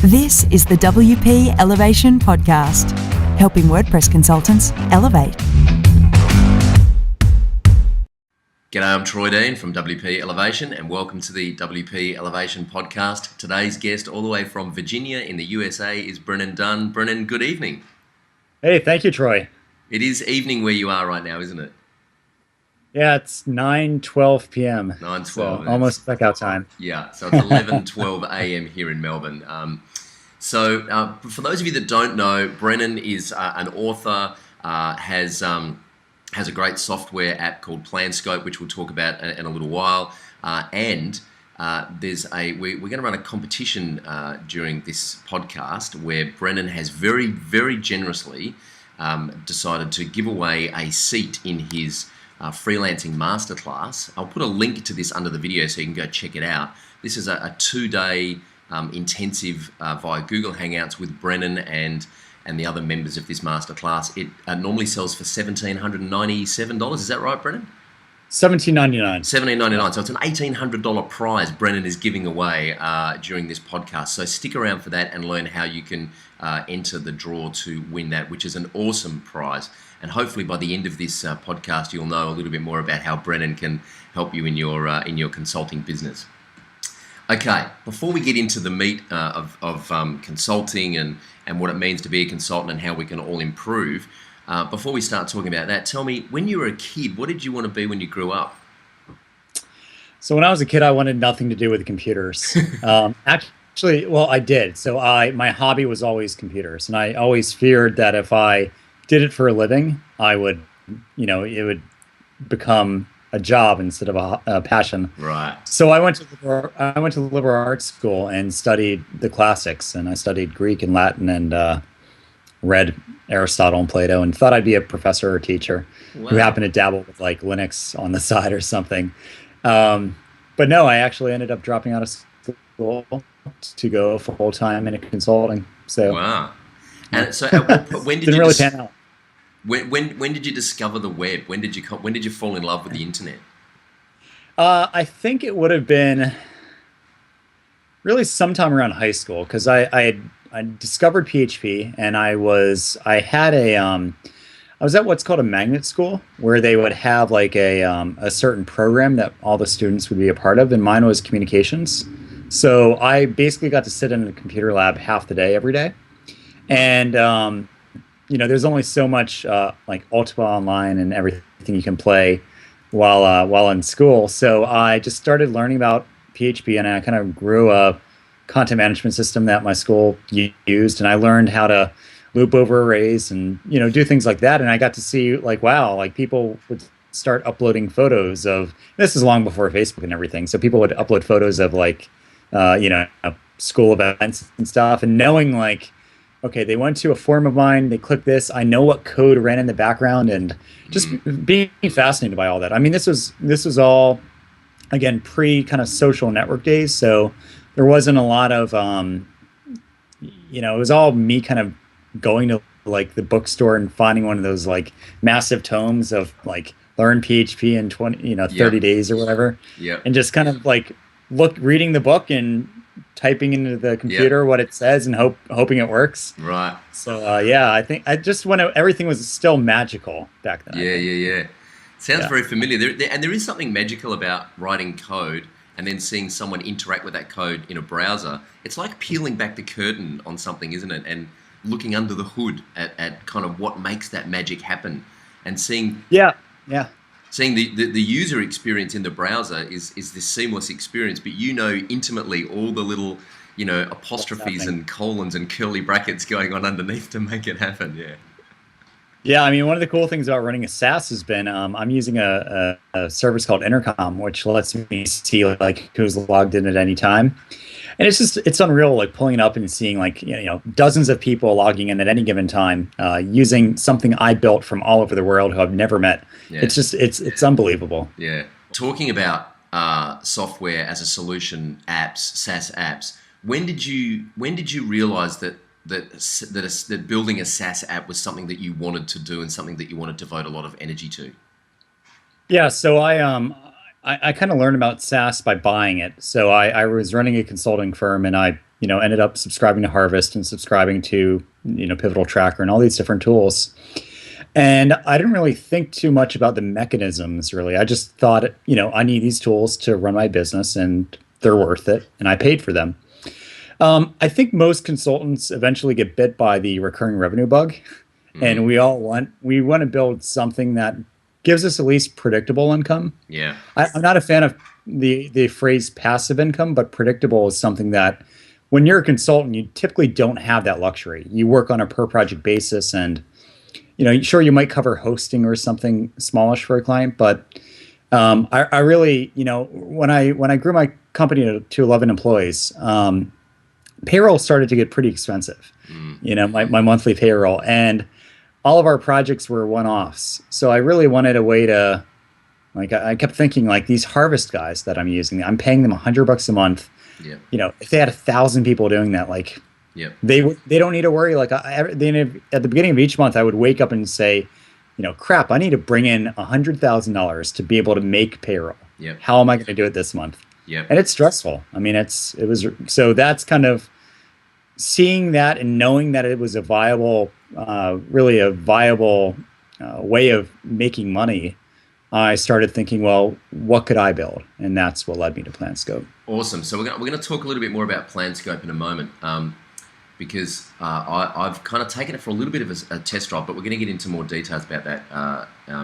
This is the WP Elevation Podcast, helping WordPress consultants elevate. G'day, I'm Troy Dean from WP Elevation and welcome to the WP Elevation Podcast. Today's guest all the way from Virginia in the USA is Brennan Dunn. Brennan, good evening. Hey, thank you, Troy. It is evening where you are right now, isn't it? Yeah, it's 9:12 p.m. 9:12. So almost checkout time. Yeah, so it's 11:12 a.m. here in Melbourne. For those of you that don't know, Brennan is an author, has a great software app called PlanScope, which we'll talk about in a little while. We're going to run a competition during this podcast where Brennan has very, very generously decided to give away a seat in his Freelancing Masterclass. I'll put a link to this under the video so you can go check it out. This is a 2-day intensive via Google Hangouts with Brennan and the other members of this masterclass. It normally sells for $1,797. Is that right, Brennan? $1,799. $1,799. So it's an $1,800 prize Brennan is giving away during this podcast. So stick around for that and learn how you can enter the draw to win that, which is an awesome prize. And hopefully by the end of this podcast, you'll know a little bit more about how Brennan can help you in your consulting business. Okay, before we get into the meat of consulting and what it means to be a consultant and how we can all improve, before we start talking about that, tell me, when you were a kid, what did you want to be when you grew up? So when I was a kid, I wanted nothing to do with computers. Actually, well, I did. So my hobby was always computers, and I always feared that if I did it for a living, I would, it would become a job instead of a passion. Right. So I went to the liberal arts school and studied the classics, and I studied Greek and Latin and read Aristotle and Plato, and thought I'd be a professor or teacher. Wow. Who happened to dabble with like Linux on the side or something. But no, I actually ended up dropping out of school to go full time into consulting. So wow. And so when did didn't you really pan out. When did you discover the web? When did you fall in love with the internet? I think it would have been really sometime around high school, because I discovered PHP, and I was at what's called a magnet school, where they would have like a certain program that all the students would be a part of, and mine was communications. So I basically got to sit in the computer lab half the day every day, and there's only so much like Ultima Online and everything you can play while in school. So I just started learning about PHP, and I kind of grew a content management system that my school used, and I learned how to loop over arrays and do things like that. And I got to see like, wow, like people would start uploading photos of, this is long before Facebook and everything, so people would upload photos of like school events and stuff, and knowing like, okay, they went to a forum of mine, they clicked this, I know what code ran in the background, and just being fascinated by all that. I mean, this was all, again, pre kind of social network days, so there wasn't a lot of, it was all me kind of going to like the bookstore and finding one of those like massive tomes of like learn PHP in 30 days or whatever. Yeah. And just kind of like reading the book and typing into the computer what it says and hoping it works. Right. So I think I just everything was still magical back then. Yeah. Sounds very familiar. There is something magical about writing code and then seeing someone interact with that code in a browser. It's like peeling back the curtain on something, isn't it? And looking under the hood at kind of what makes that magic happen, and seeing seeing the user experience in the browser is this seamless experience, but intimately all the little apostrophes and colons and curly brackets going on underneath to make it happen. Yeah, I mean, one of the cool things about running a SaaS has been I'm using a service called Intercom, which lets me see like who's logged in at any time. And it's unreal, like pulling it up and seeing like, dozens of people logging in at any given time, using something I built from all over the world who I've never met. Yeah. It's unbelievable. Yeah. Talking about software as a solution, apps, SaaS apps, when did you realize that building a SaaS app was something that you wanted to do and something that you wanted to devote a lot of energy to? Yeah, so I kind of learned about SaaS by buying it. So I was running a consulting firm, and I ended up subscribing to Harvest and subscribing to, Pivotal Tracker and all these different tools. And I didn't really think too much about the mechanisms, really. I just thought, I need these tools to run my business and they're worth it. And I paid for them. I think most consultants eventually get bit by the recurring revenue bug. And we want to build something that gives us at least predictable income. Yeah. I'm not a fan of the phrase passive income, but predictable is something that when you're a consultant, you typically don't have that luxury. You work on a per project basis and sure, you might cover hosting or something smallish for a client, but I really, when I grew my company to 11 employees, payroll started to get pretty expensive. My monthly payroll, and all of our projects were one-offs. So I really wanted a way to, I kept thinking, these Harvest guys that I'm using, I'm paying them $100 a month. Yeah. If they had 1,000 people doing that, yeah. They don't need to worry. At the beginning of each month, I would wake up and say, crap, I need to bring in $100,000 to be able to make payroll. Yep. How am I going to do it this month? Yep. And it's stressful. I mean, so that's kind of seeing that and knowing that it was really a viable way of making money. I started thinking, well, what could I build? And that's what led me to PlanScope. Awesome. So we're going to talk a little bit more about PlanScope in a moment. Because I've kind of taken it for a little bit of a test drive, but we're going to get into more details about that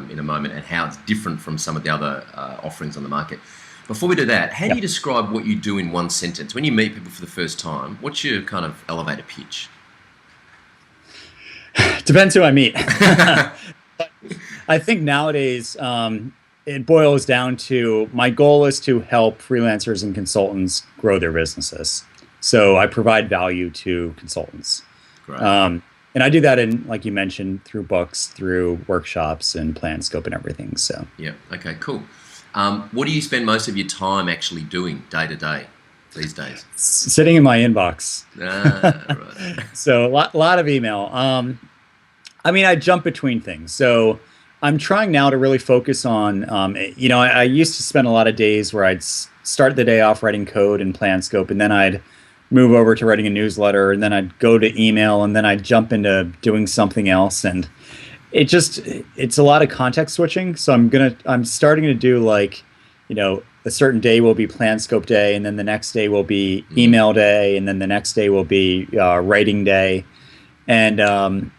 in a moment and how it's different from some of the other offerings on the market. Before we do that, how do you describe what you do in one sentence? When you meet people for the first time, what's your kind of elevator pitch? Depends who I meet. I think nowadays it boils down to my goal is to help freelancers and consultants grow their businesses. So I provide value to consultants. Great. And I do that like you mentioned, through books, through workshops and PlanScope and everything. So yeah. Okay, cool. What do you spend most of your time actually doing day to day these days? Sitting in my inbox. Right. So a lot of email. I jump between things. So I'm trying now to really focus on, I used to spend a lot of days where I'd start the day off writing code in PlanScope, and then I'd move over to writing a newsletter, and then I'd go to email, and then I'd jump into doing something else. And it's a lot of context switching. So I'm starting to do a certain day will be PlanScope day, and then the next day will be email day, and then the next day will be writing day. And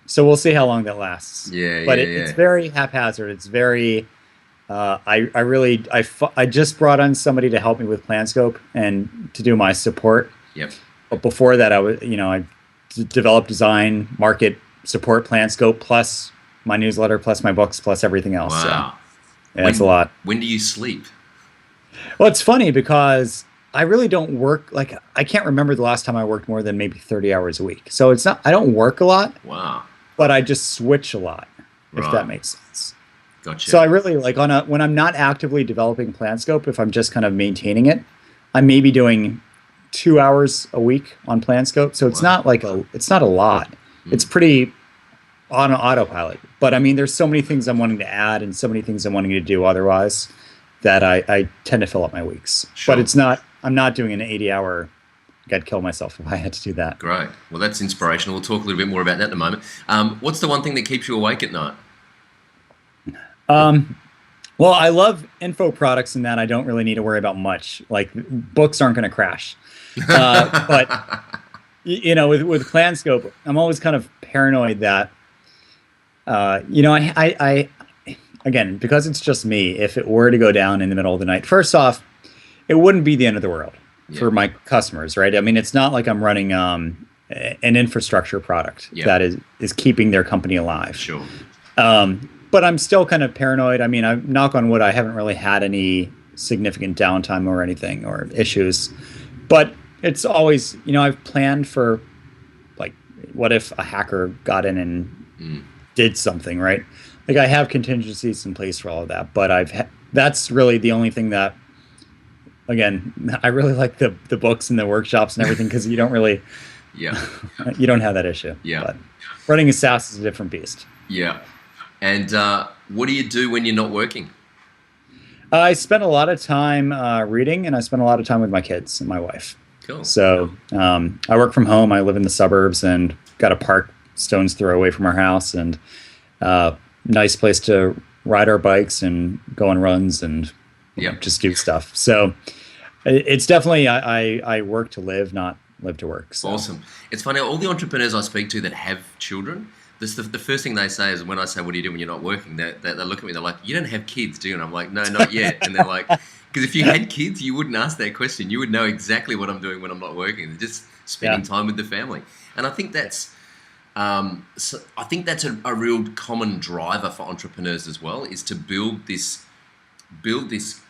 so we'll see how long that lasts. It's very haphazard. It's very, I just brought on somebody to help me with PlanScope and to do my support. Yep. But before that, I develop, design, market, support PlanScope, plus my newsletter, plus my books, plus everything else. Wow. So, that's a lot. When do you sleep? Well, it's funny because I really don't work, I can't remember the last time I worked more than maybe 30 hours a week. So I don't work a lot. Wow. But I just switch a lot, if Right. that makes sense. Gotcha. So I really when I'm not actively developing PlanScope, if I'm just kind of maintaining it, I may be doing 2 hours a week on PlanScope. So it's not it's not a lot. It's pretty on autopilot. But there's so many things I'm wanting to add and so many things I'm wanting to do otherwise that I tend to fill up my weeks. Sure. But I'm not doing an 80-hour. I'd kill myself if I had to do that. Great. Well, that's inspirational. We'll talk a little bit more about that in a moment. What's the one thing that keeps you awake at night? Well, I love info products in that I don't really need to worry about much. Books aren't going to crash. But, with PlanScope, I'm always kind of paranoid that, I again, because it's just me, if it were to go down in the middle of the night, first off, it wouldn't be the end of the world. Yeah. For my customers, right? It's not like I'm running an infrastructure product that is keeping their company alive. Sure. But I'm still kind of paranoid. I knock on wood, I haven't really had any significant downtime or anything or issues. But it's always, I've planned for, what if a hacker got in and did something, right? I have contingencies in place for all of that. But that's really the only thing that, again, I really like the books and the workshops and everything because you don't really, you don't have that issue. Yeah. But running a SaaS is a different beast. Yeah. And what do you do when you're not working? I spend a lot of time reading, and I spend a lot of time with my kids and my wife. Cool. So I work from home. I live in the suburbs and got a park stone's throw away from our house, and nice place to ride our bikes and go on runs and just do stuff. So it's definitely I work to live, not live to work. So. Awesome. It's funny, all the entrepreneurs I speak to that have children, the first thing they say is, when I say, what do you do when you're not working? They look at me, they're like, you don't have kids, do you? And I'm like, no, not yet. And they're like, because if you had kids, you wouldn't ask that question. You would know exactly what I'm doing when I'm not working. Just spending time with the family. And I think that's a real common driver for entrepreneurs as well, is to build this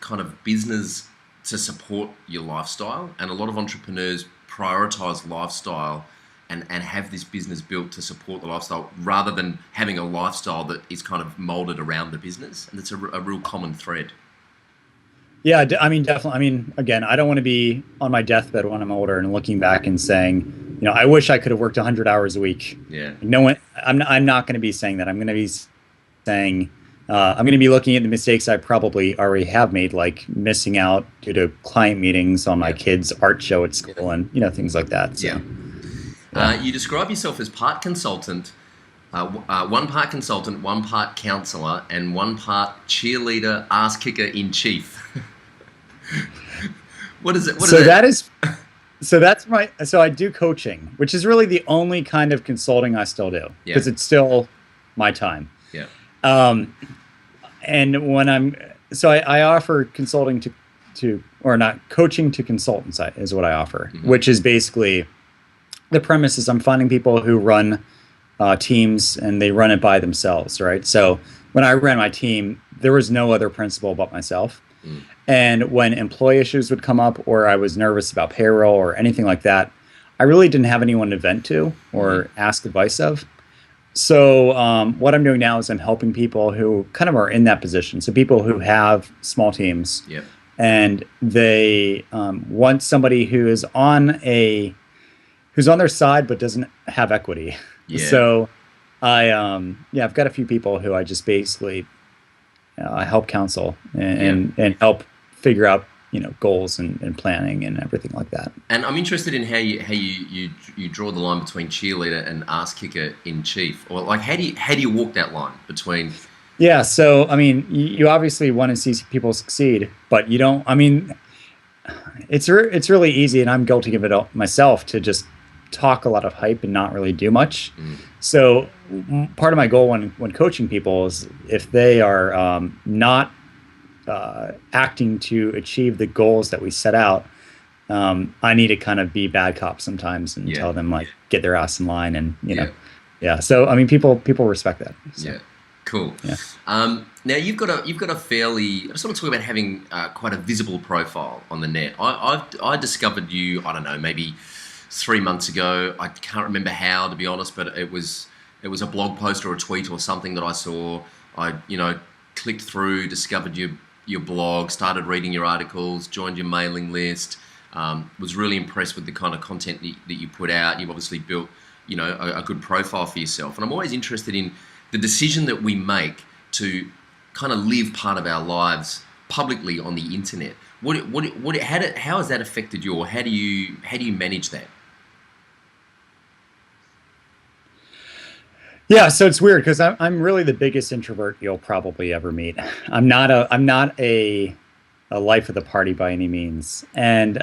kind of business to support your lifestyle. And a lot of entrepreneurs prioritize lifestyle and have this business built to support the lifestyle, rather than having a lifestyle that is kind of molded around the business. And it's a real common thread. Yeah, I mean, definitely. I mean, again, I don't want to be on my deathbed when I'm older and looking back and saying, I wish I could have worked 100 hours a week. Yeah. No one. I'm not going to be saying that. I'm going to be saying, I'm going to be looking at the mistakes I probably already have made, like missing out due to client meetings on my kids' art show at school, and things like that. So. Yeah. You describe yourself as part consultant, one part consultant, one part counselor, and one part cheerleader, ass kicker in chief. What is it? So I do coaching, which is really the only kind of consulting I still do, because it's still my time. Yeah. And when I offer consulting or not, coaching to consultants is what I offer, which is basically, the premise is I'm finding people who run teams and they run it by themselves, right? So when I ran my team, there was no other principal but myself. And when employee issues would come up, or I was nervous about payroll or anything like that, I really didn't have anyone to vent to or ask advice of. So what I'm doing now is I'm helping people who kind of are in that position. So people who have small teams, and they want somebody who is who's on their side but doesn't have equity. So I've got a few people who I just basically I help counsel and help figure out goals and planning and everything like that. And I'm interested in how you draw the line between cheerleader and ass kicker in chief, or like how do you walk that line between? Yeah, so I mean, you obviously want to see people succeed, but you don't. I mean, it's really easy, and I'm guilty of it myself, to just talk a lot of hype and not really do much. So part of my goal when coaching people is, if they are not acting to achieve the goals that we set out, I need to kind of be bad cop sometimes and tell them, like, get their ass in line, and So I mean, people respect that. So. Yeah, cool. Yeah. Now you've got a fairly. I just want to talk about having quite a visible profile on the net. I discovered you, I don't know, maybe 3 months ago. I can't remember how, to be honest, but it was a blog post or a tweet or something that I saw. I clicked through, discovered your blog, started reading your articles, joined your mailing list. Was really impressed with the kind of content that you put out. You've obviously built a good profile for yourself, and I'm always interested in the decision that we make to kind of live part of our lives publicly on the internet. How has that affected you, or how do you manage that? Yeah, so it's weird because I'm really the biggest introvert you'll probably ever meet. I'm not a life of the party by any means, and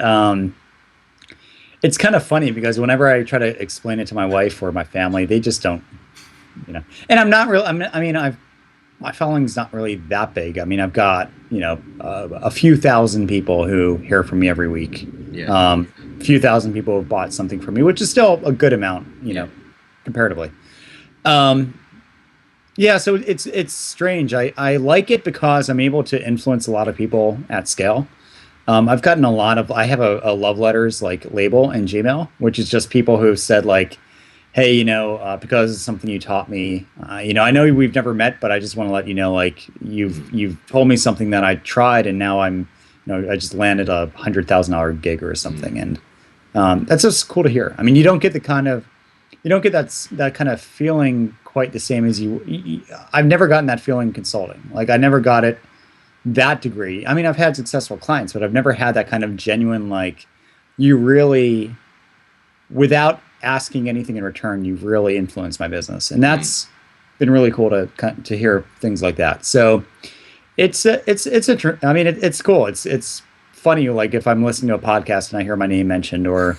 it's kind of funny because whenever I try to explain it to my wife or my family, they just don't, And I'm not really. My following's not really that big. I mean, I've got a few thousand people who hear from me every week. A few thousand people have bought something from me, which is still a good amount, comparatively. So it's strange. I like it because I'm able to influence a lot of people at scale. I've gotten I have a love letters label in Gmail, which is just people who have said hey, because it's something you taught me, I know we've never met, but I just want to let you know, you've told me something that I tried, and now I'm, I just landed a $100,000 gig or something. And that's just cool to hear. I mean, you don't get that kind of feeling quite the same as I've never gotten that feeling consulting. I never got it that degree. I mean, I've had successful clients, but I've never had that kind of genuine, you really, without asking anything in return, you've really influenced my business, and that's been really cool to hear things like that. So it's cool. It's funny. Like if I'm listening to a podcast and I hear my name mentioned, or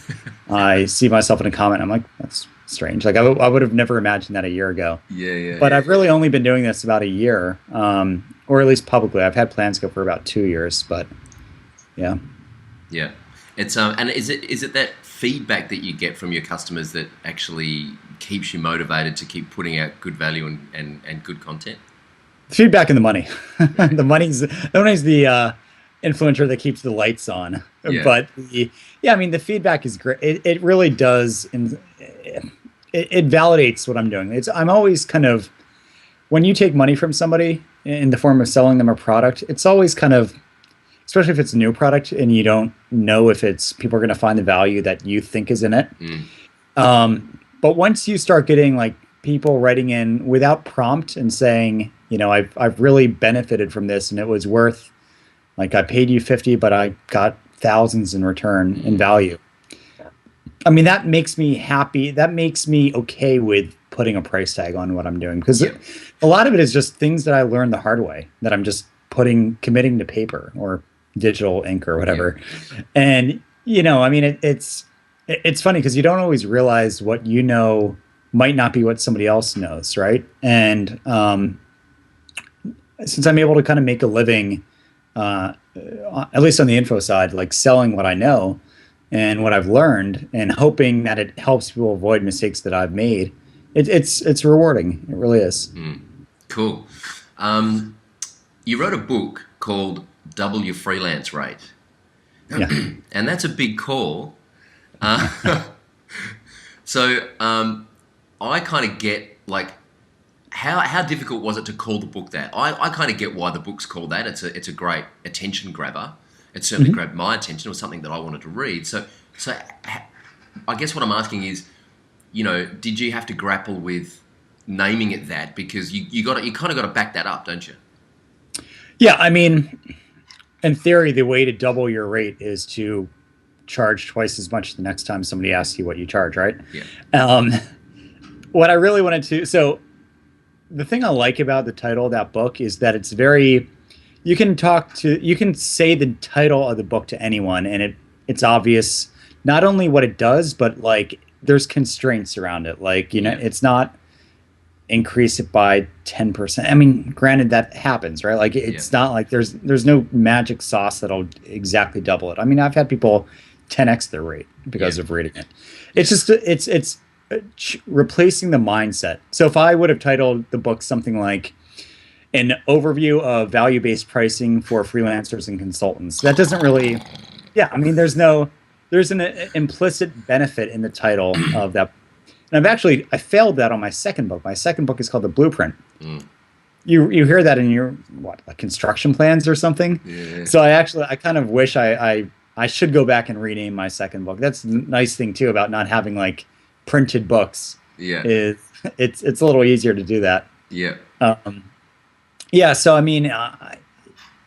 I see myself in a comment, I'm like, that's strange. Like I would have never imagined that a year ago. Yeah. But I've really only been doing this about a year, or at least publicly. I've had Planscope for about 2 years, but yeah. Yeah. It's and is it that feedback that you get from your customers that actually keeps you motivated to keep putting out good value and good content? Feedback and the money. The money's the influencer that keeps the lights on. Yeah. But the feedback is great. It really does. It validates what I'm doing. I'm always kind of, when you take money from somebody in the form of selling them a product, it's always kind of, especially if it's a new product and you don't know if people are going to find the value that you think is in it. But once you start getting like people writing in without prompt and saying, I've really benefited from this, and it was worth, like, I paid you 50, but I got thousands in return in value. I mean, that makes me happy. That makes me okay with putting a price tag on what I'm doing, because a lot of it is just things that I learned the hard way that I'm just committing to paper or digital ink or whatever. And it's funny because you don't always realize what might not be what somebody else knows, right? And since I'm able to kind of make a living, at least on the info side, like selling what I know and what I've learned, and hoping that it helps people avoid mistakes that I've made, it's rewarding. It really is. Cool. You wrote a book called Double Your Freelance Rate. Yeah. And that's a big call. So I kind of get, like, how difficult was it to call the book that? I kind of get why the book's called that. It's a great attention grabber. It certainly grabbed my attention. It was something that I wanted to read. So I guess what I'm asking is, did you have to grapple with naming it that? Because you kind of got to back that up, don't you? Yeah, I mean, in theory, the way to double your rate is to charge twice as much the next time somebody asks you what you charge, right? Yeah. What I really wanted to, so the thing I like about the title of that book is that it's very, you can say the title of the book to anyone, and it's obvious not only what it does, but like there's constraints around it. Like, it's not increase it by 10%. I mean, granted, that happens, right? Like, it's not like there's no magic sauce that'll exactly double it. I mean, I've had people 10x their rate because of reading it. It's just it's replacing the mindset. So if I would have titled the book something like an overview of value-based pricing for freelancers and consultants, that doesn't really, I mean, there's an implicit benefit in the title of that. And I failed that on my second book. My second book is called The Blueprint. You hear that in your, like construction plans or something? Yeah. So I kind of wish I should go back and rename my second book. That's the nice thing too about not having like printed books. Yeah. Is it's a little easier to do that. Yeah. So I mean,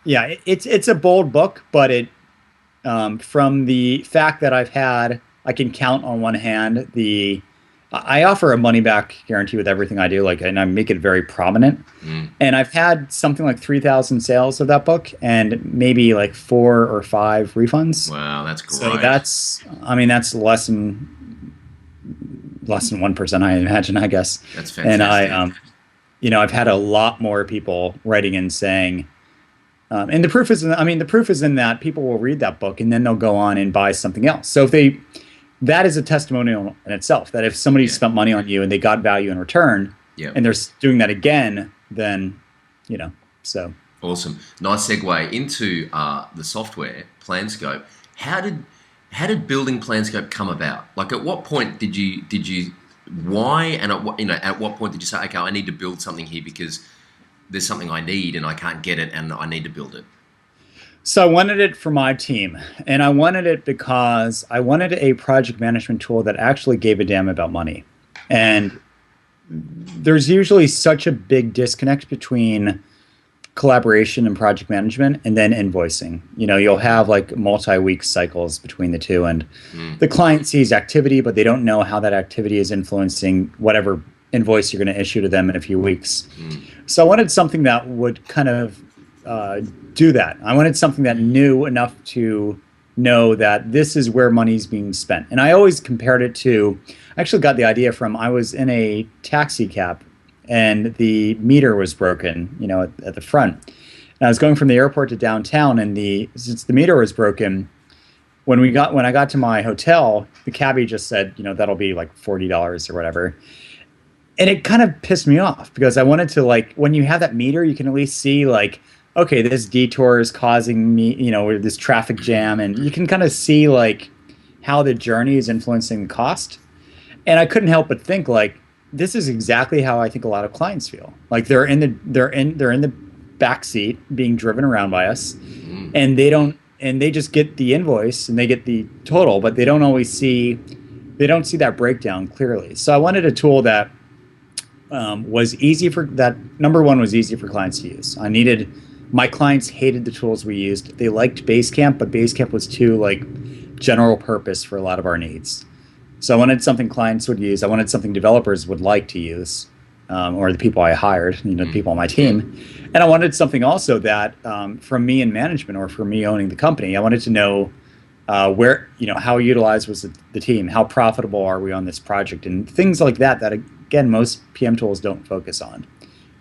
it's a bold book, but it from the fact that I can count on one hand I offer a money back guarantee with everything I do, and I make it very prominent. And I've had something like 3,000 sales of that book, and maybe like 4 or 5 refunds. Wow, that's great. So that's less than 1%, I imagine, I guess. That's fantastic. And I've had a lot more people writing in saying, and the proof is in that people will read that book and then they'll go on and buy something else. So that is a testimonial in itself, that if somebody spent money on you and they got value in return, and they're doing that again, then, so. Awesome. Nice segue into the software, Planscope. How did building Planscope come about? Like, at what point did you why, and at what point did you say, okay, I need to build something here because there's something I need and I can't get it and I need to build it? So I wanted it for my team, and I wanted it because I wanted a project management tool that actually gave a damn about money. And there's usually such a big disconnect between collaboration and project management, and then invoicing. You'll have like multi-week cycles between the two, and the client sees activity, but they don't know how that activity is influencing whatever invoice you're going to issue to them in a few weeks. So I wanted something that would kind of do that. I wanted something that knew enough to know that this is where money's being spent. And I always compared it to, I actually got the idea from, I was in a taxi cab and the meter was broken, at the front. And I was going from the airport to downtown, and since the meter was broken, when I got to my hotel, the cabbie just said, that'll be like $40 or whatever. And it kind of pissed me off because I wanted to, like, when you have that meter, you can at least see like, okay, this detour is causing me, this traffic jam, and you can kind of see like how the journey is influencing the cost. And I couldn't help but think like, this is exactly how I think a lot of clients feel. Like they're in the back seat being driven around by us, and they just get the invoice and they get the total, but they don't see that breakdown clearly. So I wanted a tool that was easy number one, was easy for clients to use. My clients hated the tools we used. They liked Basecamp, but Basecamp was too like general purpose for a lot of our needs. So I wanted something clients would use. I wanted something developers would like to use, or the people I hired, the people on my team. And I wanted something also that from me in management or from me owning the company, I wanted to know where, how utilized was the team, how profitable are we on this project, and things like that, again, most PM tools don't focus on.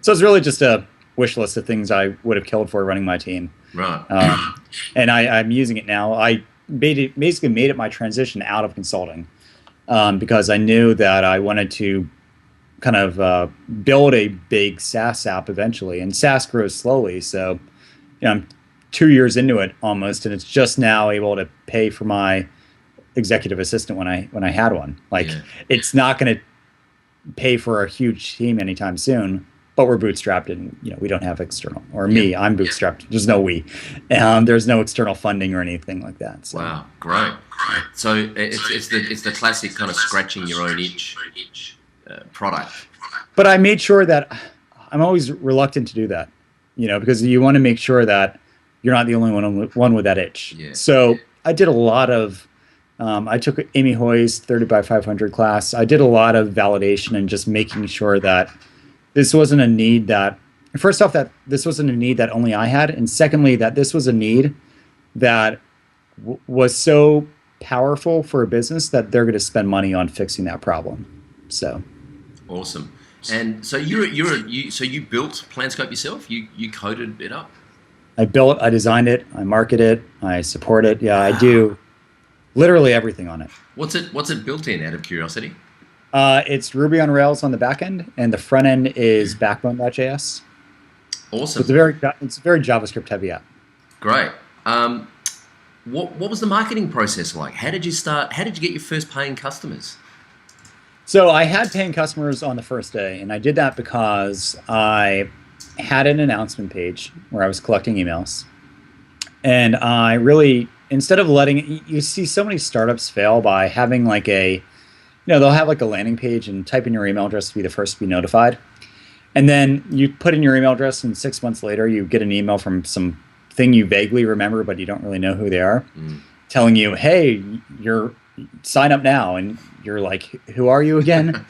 So it's really just a wish list of things I would have killed for running my team. Right. And I'm using it now. I basically made it my transition out of consulting because I knew that I wanted to kind of build a big SaaS app eventually. And SaaS grows slowly. So I'm 2 years into it almost, and it's just now able to pay for my executive assistant when I had one. It's not going to pay for a huge team anytime soon, but we're bootstrapped, and we don't have external, or me, I'm bootstrapped. There's no we. There's no external funding or anything like that. So. Wow, great. So it's the classic kind of scratching your own itch product. But I made sure that I'm always reluctant to do that, because you want to make sure that you're not the only one with that itch. Yeah. So I did a lot of. I took Amy Hoy's 30 by 500 class. I did a lot of validation and just making sure that this wasn't a need that, first off, that this wasn't a need that only I had. And secondly, that this was a need that was so powerful for a business that they're going to spend money on fixing that problem. So. Awesome. And so you built Planscope yourself? You coded it up? I built, I designed it, I market it, I support it. Yeah, I do literally everything on it. What's it built in, out of curiosity? It's Ruby on Rails on the back end, and the front end is Backbone.js. Awesome. So it's a very JavaScript heavy app. Great. What was the marketing process like? How did you start? How did you get your first paying customers? So I had paying customers on the first day, and I did that because I had an announcement page where I was collecting emails. And I really, instead of you see so many startups fail by having like they'll have like a landing page and type in your email address to be the first to be notified. And then you put in your email address, and 6 months later you get an email from some thing you vaguely remember, but you don't really know who they are, telling you, hey, you're sign up now. And you're like, who are you again?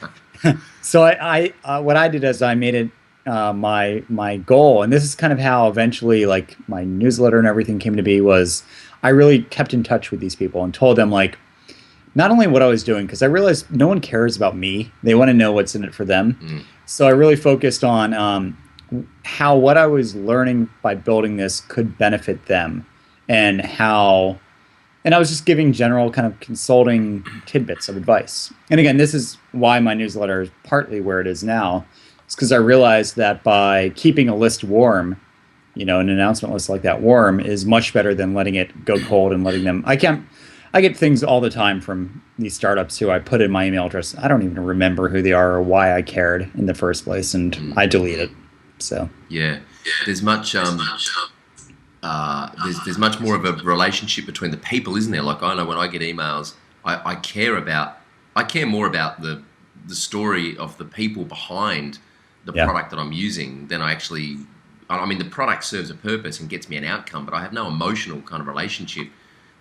So I what I did is I made it my goal, and this is kind of how eventually like my newsletter and everything came to be, was I really kept in touch with these people and told them like not only what I was doing, because I realized no one cares about me. They want to know what's in it for them. So I really focused on how what I was learning by building this could benefit them, and I was just giving general kind of consulting tidbits of advice. And again, this is why my newsletter is partly where it is now. It's because I realized that by keeping a list warm, an announcement list like that warm is much better than letting it go cold and letting them. I get things all the time from these startups who I put in my email address. I don't even remember who they are or why I cared in the first place, and I delete it. So yeah, there's much there's much more of a relationship between the people, isn't there? Like I know when I get emails, I care more about the story of the people behind the product that I'm using than I actually I mean, the product serves a purpose and gets me an outcome, but I have no emotional kind of relationship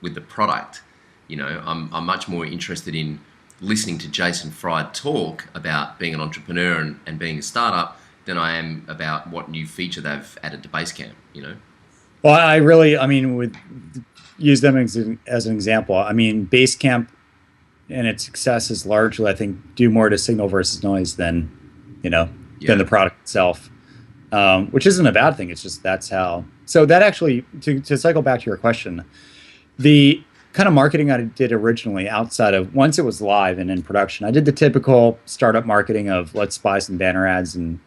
with the product. You know, I'm much more interested in listening to Jason Fry talk about being an entrepreneur and being a startup than I am about what new feature they've added to Basecamp, you know? Well, I mean, would use them as an example. I mean, Basecamp and its success is largely, I think, due more to signal versus noise than, than the product itself, which isn't a bad thing. It's just that's how. So that actually, to cycle back to your question, the kind of marketing I did originally outside of once it was live and in production, I did the typical startup marketing of let's buy some banner ads and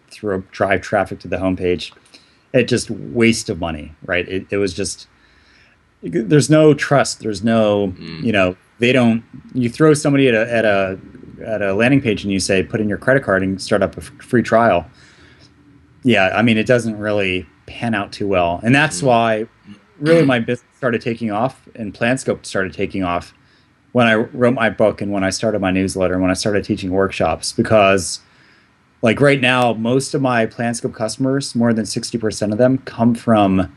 drive traffic to the homepage. It just waste of money, right? It was just, there's no trust. There's no, you throw somebody at a landing page and you say, put in your credit card and start up a free trial. Yeah. I mean, it doesn't really pan out too well. And that's why really my business started taking off and PlanScope started taking off when I wrote my book and when I started my newsletter and when I started teaching workshops, because like right now, most of my PlanScope customers, more than 60% of them come from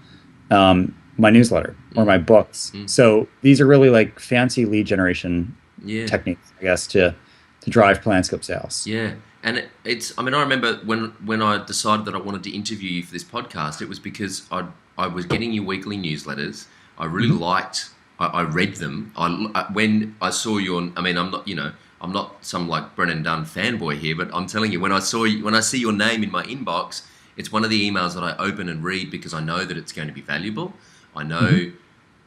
my newsletter or my books. So these are really like fancy lead generation techniques, I guess, to drive PlanScope sales. Yeah. And I remember when I decided that I wanted to interview you for this podcast, it was because I was getting your weekly newsletters. I really liked, I read them. When I saw you I'm not some like Brennan Dunn fanboy here, but I'm telling you, when I see your name in my inbox, it's one of the emails that I open and read because I know that it's going to be valuable. I know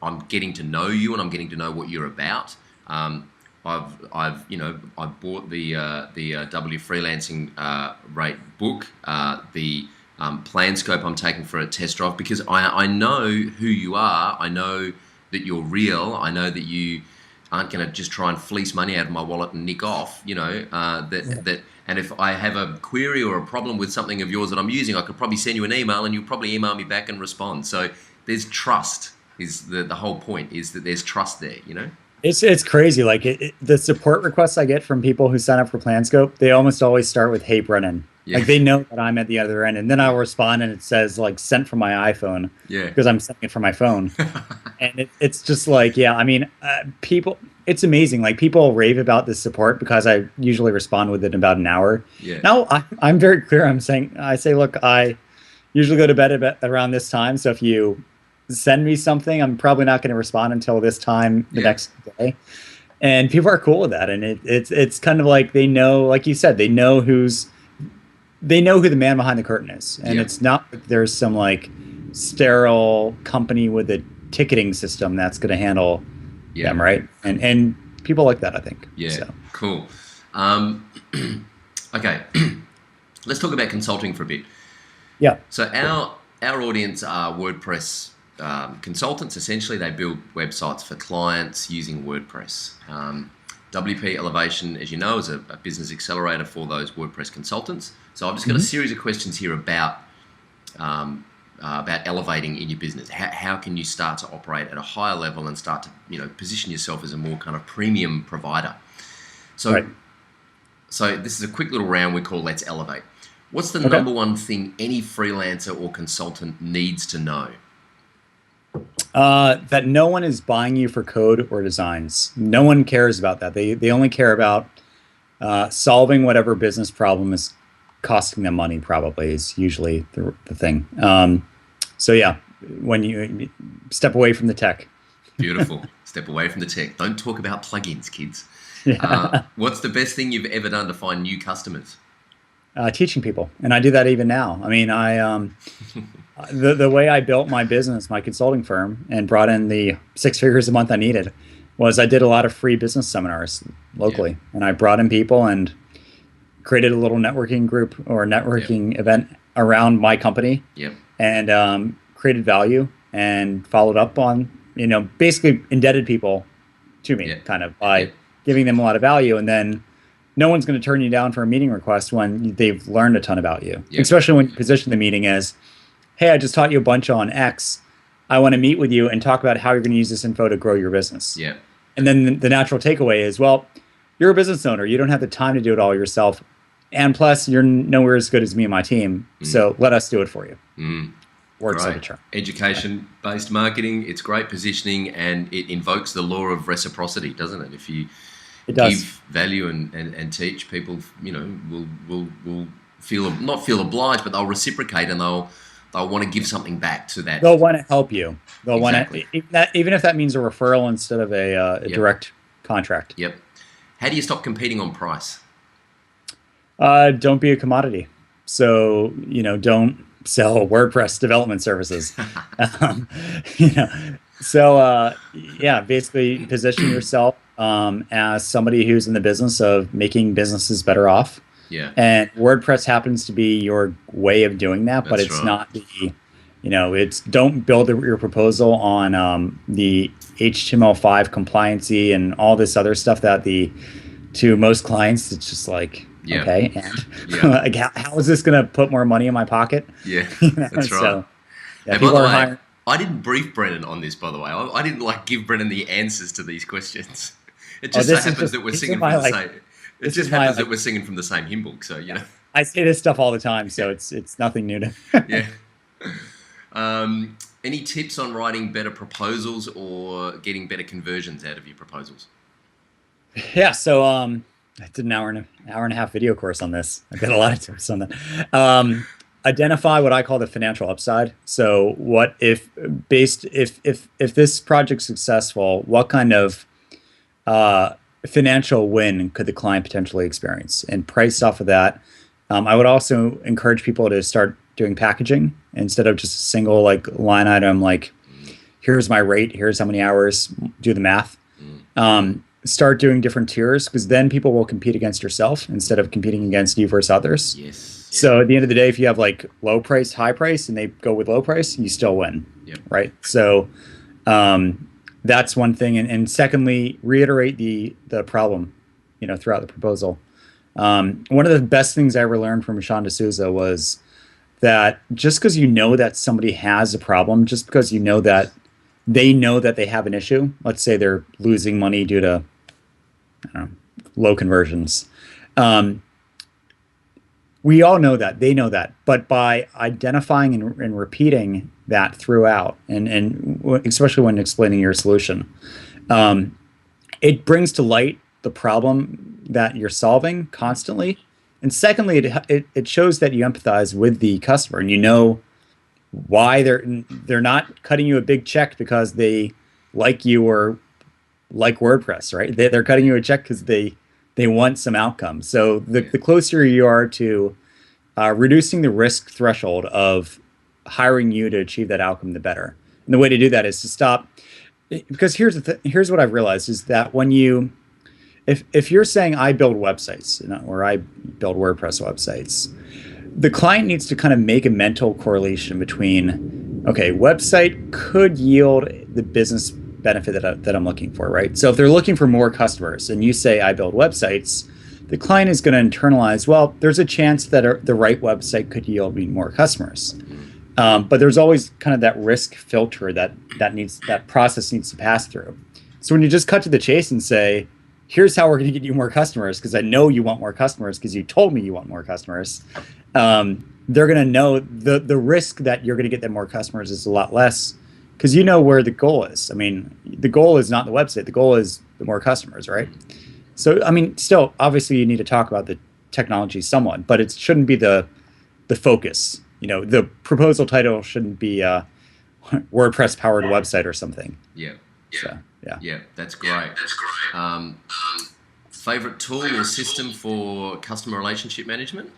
I'm getting to know you and I'm getting to know what you're about. I bought the W Freelancing Rate book, the PlanScope I'm taking for a test drive because I know who you are. I know that you're real. I know that you aren't going to just try and fleece money out of my wallet and nick off, and if I have a query or a problem with something of yours that I'm using, I could probably send you an email and you'll probably email me back and respond. So there's trust is the whole point, is that there's trust there, It's crazy. Like the support requests I get from people who sign up for PlanScope, they almost always start with, "Hey, Brennan." Yeah. Like they know that I'm at the other end, and then I'll respond and it says like sent from my iPhone because I'm sending it from my phone. And it's just like, people, it's amazing. Like people rave about this support because I usually respond with it in about an hour. Yeah. Now I'm very clear. I say, look, I usually go to bed around this time. So if you send me something, I'm probably not going to respond until this time the next day. And people are cool with that. And it's kind of like they know, like you said, they know who the man behind the curtain is. And it's not like there's some like sterile company with a ticketing system that's going to handle them, right? And people like that, I think. Yeah, so. Cool. Okay, let's talk about consulting for a bit. Yeah. So our audience are WordPress consultants. Essentially, they build websites for clients using WordPress. WP Elevation, as you know, is a business accelerator for those WordPress consultants. So I've just got a series of questions here about elevating in your business. How can you start to operate at a higher level and start to position yourself as a more kind of premium provider? So, So this is a quick little round we call Let's Elevate. What's the number one thing any freelancer or consultant needs to know? That no one is buying you for code or designs. No one cares about that. They only care about solving whatever business problem is costing them money, probably, is usually the thing. So yeah, when you step away from the tech. Beautiful. Step away from the tech. Don't talk about plugins, kids. Yeah. What's the best thing you've ever done to find new customers? Teaching people. And I do that even now. I mean, the way I built my business, my consulting firm, and brought in the 6 figures a month I needed was I did a lot of free business seminars locally. And I brought in people and created a little networking group or networking event around my company and created value and followed up on, basically indebted people to me kind of by giving them a lot of value. And then no one's going to turn you down for a meeting request when they've learned a ton about you, especially when you position the meeting as, hey, I just taught you a bunch on X. I want to meet with you and talk about how you're going to use this info to grow your business. Yeah. And then the natural takeaway is, well, you're a business owner. You don't have the time to do it all yourself. And plus, you're nowhere as good as me and my team. So let us do it for you. works like a Great. charm. Education-based marketing, it's great positioning, and it invokes the law of reciprocity, doesn't it? If you It does. give value and teach, people, will not feel obliged, but they'll reciprocate, and they'll want to give something back to that. They'll want to help you. They'll Exactly. want to, even if that means a referral instead of a Yep. direct contract. Yep. How do you stop competing on price? Don't be a commodity. So, don't sell WordPress development services. um, you know, so basically position yourself as somebody who's in the business of making businesses better off. Yeah. And WordPress happens to be your way of doing that, but That's it's right. not it's don't build your proposal on the HTML5 compliancy and all this other stuff that to most clients, it's just like, Yeah. okay, and Yeah. like, how is this going to put more money in my pocket? Yeah, You know, that's right. So, yeah, And by people the are way, hiring. I didn't brief Brennan on this, by the way. I didn't give Brennan the answers to these questions. It just so this is happens just- that we're this is singing my, from the like- same. It this just is my, happens like- that we're singing from the same hymn book. So I say this stuff all the time, so it's nothing new to. yeah. Any tips on writing better proposals or getting better conversions out of your proposals? Yeah, so I did an hour and a half video course on this. I got a lot of tips on that. Identify what I call the financial upside. So what if this project's successful, what kind of financial win could the client potentially experience, and price off of that. I would also encourage people to start doing packaging instead of just a single line item, like here's my rate, here's how many hours, do the math. Start doing different tiers, because then people will compete against yourself instead of competing against you versus others. Yes. So at the end of the day, if you have low price, high price, and they go with low price, you still win. Yep. Right. So that's one thing. And secondly, reiterate the problem, throughout the proposal. One of the best things I ever learned from Sean D'Souza was that just because that somebody has a problem, just because that they have an issue, let's say they're losing money due to low conversions. We all know that, they know that, but by identifying and repeating that throughout, and especially when explaining your solution, it brings to light the problem that you're solving constantly. And secondly, it shows that you empathize with the customer, and why they're not cutting you a big check because they like you or like WordPress, right? They're cutting you a check because they want some outcome. So the closer you are to reducing the risk threshold of hiring you to achieve that outcome, the better. And the way to do that is to stop, because here's what I've realized is that when if you're saying I build websites, or I build WordPress websites, the client needs to kind of make a mental correlation between, okay, website could yield the business benefit that I'm looking for, right? So if they're looking for more customers and you say I build websites, the client is going to internalize, well, there's a chance that the right website could yield me more customers. But there's always kind of that risk filter that process needs to pass through. So when you just cut to the chase and say, here's how we're going to get you more customers, because I know you want more customers because you told me you want more customers, they're going to know the risk that you're going to get them more customers is a lot less, because you know where the goal is. I mean, the goal is not the website. The goal is the more customers, right? So, I mean, still, obviously, you need to talk about the technology somewhat, but it shouldn't be the focus. The proposal title shouldn't be WordPress-powered website or something. Yeah. So, yeah. Yeah, that's great. Favorite tool or system for customer relationship management?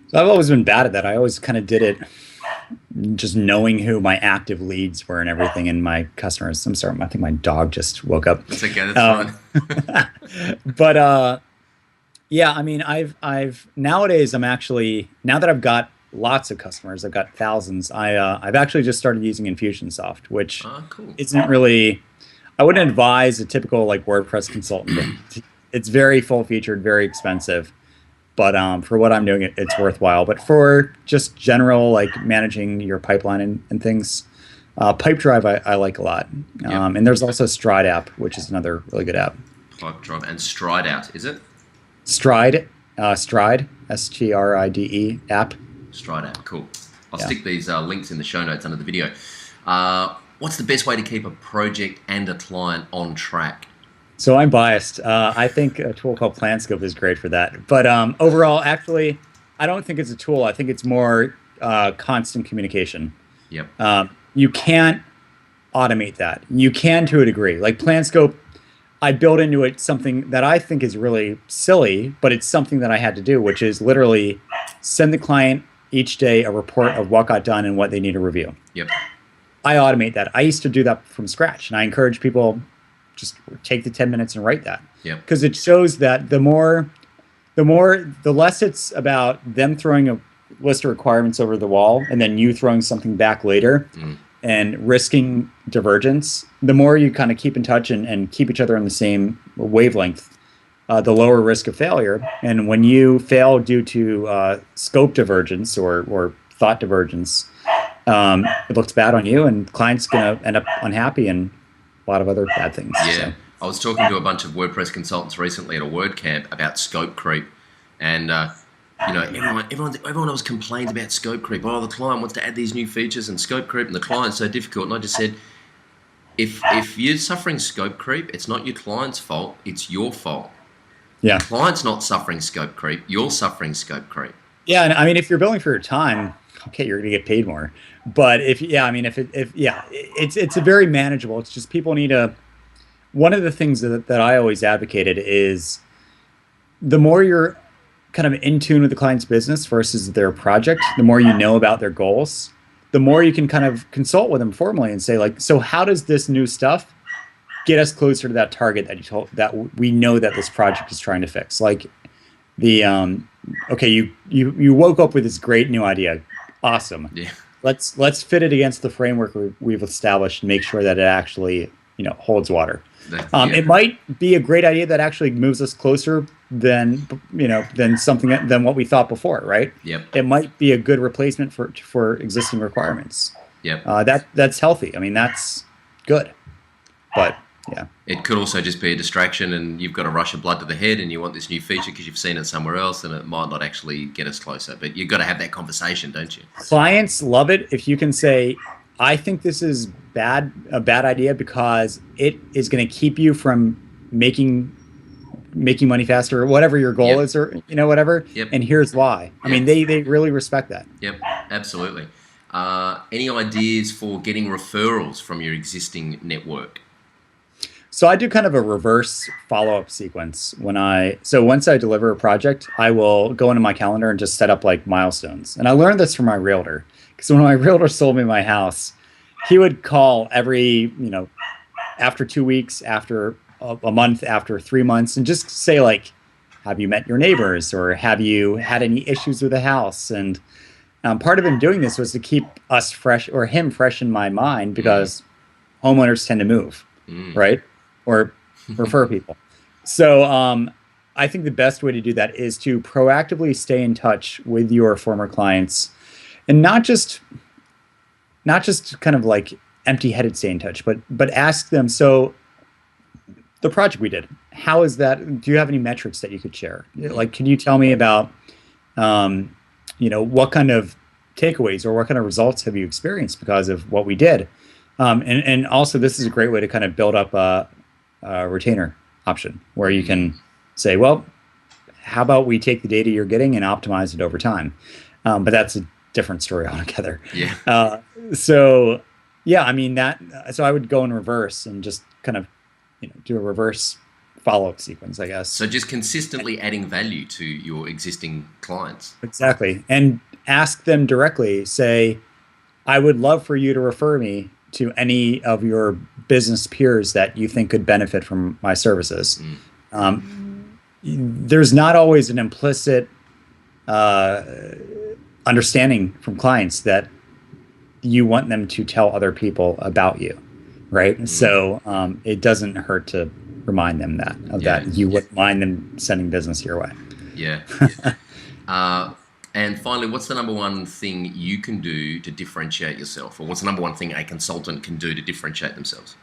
So I've always been bad at that. I always kind of did it just knowing who my active leads were and everything, and my customers. I'm sorry, I think my dog just woke up. It's okay, that's fine. But yeah, I mean, I've nowadays I'm actually, now that I've got lots of customers, I've got thousands. I've actually just started using Infusionsoft, which Cool. isn't really. I wouldn't advise a typical WordPress consultant. It's very full featured, very expensive. But for what I'm doing, it's worthwhile. But for just general managing your pipeline and things, Pipedrive I like a lot. And there's also Stride app, which is another really good app. Pipedrive and Stride out, is it? Stride, Stride, STRIDE app. Stride out, cool. I'll Yeah. stick these links in the show notes under the video. What's the best way to keep a project and a client on track? So I'm biased. I think a tool called PlanScope is great for that. But overall, actually, I don't think it's a tool. I think it's more constant communication. Yep. You can't automate that. You can to a degree. Like PlanScope, I built into it something that I think is really silly, but it's something that I had to do, which is literally send the client each day a report of what got done and what they need to review. Yep. I automate that. I used to do that from scratch, and I encourage people just take the 10 minutes and write that. Yep. Because it shows that the less it's about them throwing a list of requirements over the wall and then you throwing something back later and risking divergence, the more you kind of keep in touch and keep each other on the same wavelength, the lower risk of failure. And when you fail due to scope divergence or thought divergence, it looks bad on you, and client's going to end up unhappy and a lot of other bad things. Yeah. So. I was talking to a bunch of WordPress consultants recently at a WordCamp about scope creep, and everyone else complains about scope creep. Oh, the client wants to add these new features and scope creep, and the client's so difficult. And I just said, if you're suffering scope creep, it's not your client's fault, it's your fault. Yeah. The client's not suffering scope creep, you're suffering scope creep. Yeah, and I mean, if you're billing for your time, okay, you're going to get paid more. But it's a very manageable. It's just people need to. One of the things that I always advocated is the more you're kind of in tune with the client's business versus their project, the more you know about their goals, the more you can kind of consult with them formally and say, like, so how does this new stuff get us closer to that target that we know that this project is trying to fix? Like the okay, you woke up with this great new idea. Awesome. Yeah. Let's fit it against the framework we've established and make sure that it actually holds water. It might be a great idea that actually moves us closer than what we thought before, right? Yep. It might be a good replacement for existing requirements. Yep. That's healthy. I mean, that's good. But yeah. It could also just be a distraction, and you've got a rush of blood to the head and you want this new feature because you've seen it somewhere else, and it might not actually get us closer. But you've got to have that conversation, don't you? Clients love it if you can say, I think this is a bad idea because it is going to keep you from making money faster, or whatever your goal is, or whatever. Yep. And here's why. I mean, they really respect that. Yep, absolutely. Any ideas for getting referrals from your existing network? So I do kind of a reverse follow-up sequence so once I deliver a project, I will go into my calendar and just set up like milestones. And I learned this from my realtor, because when my realtor sold me my house, he would call every, after 2 weeks, after a month, after 3 months, and just say, like, have you met your neighbors, or have you had any issues with the house? And part of him doing this was to keep us fresh, or him fresh in my mind, because homeowners tend to move, right? Or refer people. So I think the best way to do that is to proactively stay in touch with your former clients, and not just kind of like empty-headed stay in touch, but ask them, so the project we did, how is that? Do you have any metrics that you could share? Like, can you tell me about what kind of takeaways or what kind of results have you experienced because of what we did? And also, this is a great way to kind of build up a retainer option where you can say, well, how about we take the data you're getting and optimize it over time? But that's a different story altogether. Yeah. So I mean so I would go in reverse and just kind of, do a reverse follow-up sequence, I guess. So just consistently adding value to your existing clients. Exactly. And ask them directly, say, I would love for you to refer me to any of your business peers that you think could benefit from my services. There's not always an implicit understanding from clients that you want them to tell other people about you, right? So it doesn't hurt to remind them that you wouldn't mind them sending business your way. Yeah. And finally, what's the number one thing you can do to differentiate yourself? Or what's the number one thing a consultant can do to differentiate themselves?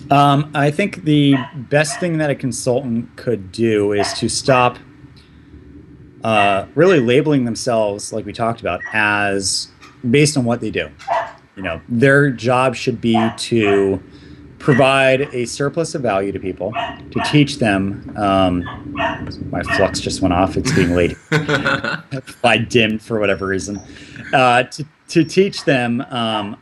I think the best thing that a consultant could do is to stop really labeling themselves, like we talked about, as based on what they do. Their job should be to provide a surplus of value to people, to teach them. My flux just went off. It's being late. I dimmed for whatever reason. To teach them a